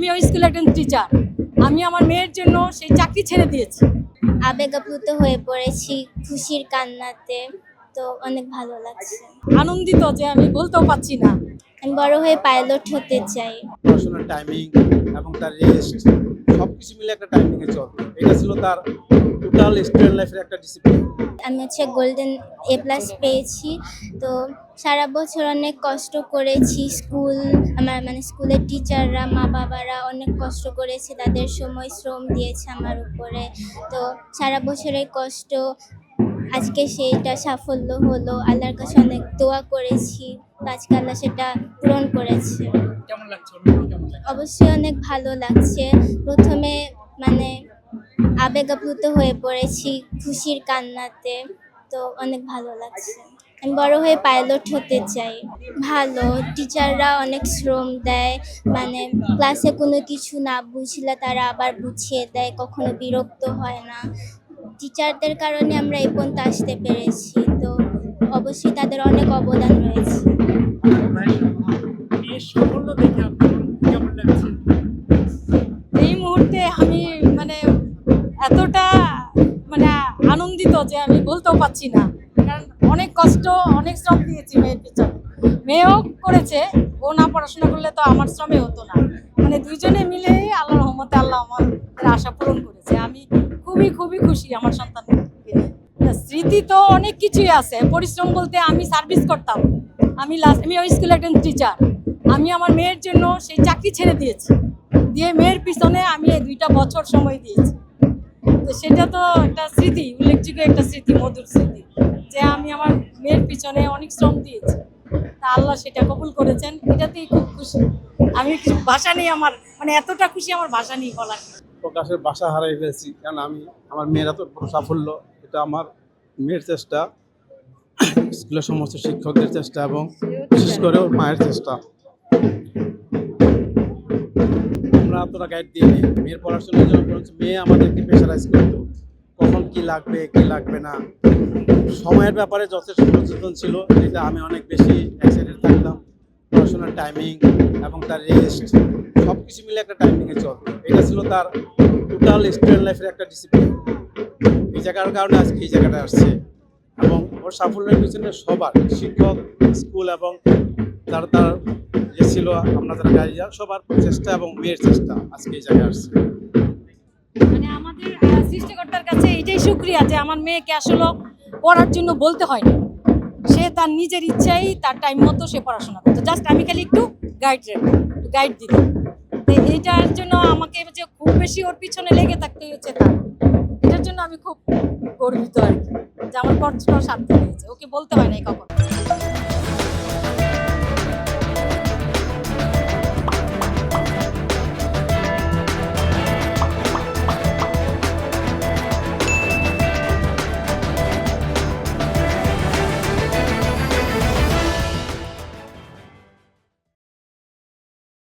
আমি ওই স্কুলে একজন টিচার। আমি আমার মেয়ের জন্য সেই চাকরি ছেড়ে দিয়েছি। আবেগাপ্লুত হয়ে পড়েছি খুশির কান্নাতে। তো অনেক ভালো লাগছে। আনন্দিত যে আমি বলতেও পারছি না। আমি বড় হয়ে পাইলট হতে চাই। পড়াশোনার টাইমিং এবং তার রেস্ট সবকিছু মিলে একটা টাইমিংয়ে চলবে। এটা ছিল তার টোটাল স্টুডেন্ট লাইফের একটা ডিসিপ্লিন। আমি গোল্ডেন এ প্লাস পেয়েছি। তো সারা বছর অনেক কষ্ট করেছি। আমার স্কুলের টিচাররা, মা বাবারা অনেক কষ্ট করেছে, তাদের সময় শ্রম দিয়েছে আমার উপরে। তো সারা বছরের কষ্ট আজকে সেইটা সাফল্য হলো। আল্লাহর কাছে অনেক দোয়া করেছি, তো আজকে আল্লাহ সেটা পূরণ করেছে। কেমন লাগছে? অনুভূতি কেমন লাগছে? অবশ্যই অনেক ভালো লাগছে। প্রথমে আবেগাপ্লুত হয়ে পড়েছি খুশির কান্নাতে। তো অনেক ভালো লাগছে। আমি বড় হয়ে পাইলট হতে চাই। ভালো টিচাররা অনেক শ্রম দেয়, ক্লাসে কোনো কিছু না বুঝলে তারা আবার বুঝিয়ে দেয়, কখনো বিরক্ত হয় না। টিচারদের কারণে আমরা এই পর্যন্ত আসতে পেরেছি। তো অবশ্যই তাদের অনেক অবদান রয়েছে। এই সাফল্য দেখে আপনার কেমন লাগছে? এই মুহূর্তে আমি এতটা আনন্দিত যে আমি বলতেও পারছি না। কারণ অনেক কষ্ট, অনেক শ্রম দিয়েছি মেয়ের পিছনে। মেয়েও করেছে, ও না পড়াশোনা করলে তো আমার শ্রমে হতো না। দুইজনে মিলে আল্লাহর রহমতে আল্লাহ আমার আশা পূরণ করেছে। আমি খুবই খুবই খুশি আমার সন্তানকে নিয়ে। স্মৃতি তো অনেক কিছুই আছে। পরিশ্রম বলতে আমি সার্ভিস করতাম। আমি ওই স্কুলে একজন টিচার। আমি আমার মেয়ের জন্য সেই চাকরি ছেড়ে দিয়েছি। দিয়ে মেয়ের পিছনে আমি 2টা বছর সময় দিয়েছি। তো সেটা তো একটা স্মৃতি, উল্লেখযোগ্য একটা স্মৃতি, মধুর স্মৃতি, যে আমি আমার মেয়ের পিছনে অনেক শ্রম দিয়েছি। তা আল্লাহ সেটা কবুল করেছেন, এটাতেই খুব খুশি। আমি ভাষা নেই, এতটা খুশি আমার ভাষা নেই বলার। প্রকাশের বাসা হারাই ফেলছি, কারণ আমার মেয়ের এত বড় সাফল্য, এটা আমার মেয়ের চেষ্টা, স্কুলের সমস্ত শিক্ষকদের চেষ্টা এবং বিশেষ করে ওর মায়ের চেষ্টা। আমরা এতটা গাইড দিই মেয়ের পড়াশোনার জন্য, মেয়ে আমাদেরকে প্রেশারাইজ করতো কখন কি লাগবে কি লাগবে না। সময়ের ব্যাপারে যথেষ্ট সচেতন ছিল, যেটা আমি অনেক বেশি এক্সাইটেড থাকতাম। পড়াশোনার টাইমিং এবং তার রেস্ট সবকিছু মিলে একটা টাইমিংয়ে চলবে। এটা ছিল তার টোটাল স্টুডেন্ট লাইফের একটা ডিসিপ্লিন। এই জায়গার কারণে আজকে এই জায়গাটা আসছে এবং ওর সাফল্যের পিছনে সবার, শিক্ষক, স্কুল এবং তার যে ছিল আমরা যারা গার্জিয়ান, সবার চেষ্টা এবং মেয়ের চেষ্টা আজকে এই জায়গায় আসছে। আমাদের সৃষ্টিকর্তার কাছে এটাই শুকরিয়া যে আমার মেয়েকে আসলে পড়ার জন্য বলতে হয়নি। সে তার নিজের ইচ্ছাই তার টাইম মতো সে পড়াশোনা করতো। জাস্ট আমি খালি একটু গাইড দিতাম। তো এইটার জন্য আমাকে যে খুব বেশি ওর পিছনে লেগে থাকতে হয়েছে তা, এটার জন্য আমি খুব গর্বিত আর কি, যে আমার কষ্টটা সার্থক হয়েছে। ওকে বলতে হয় না কখনো।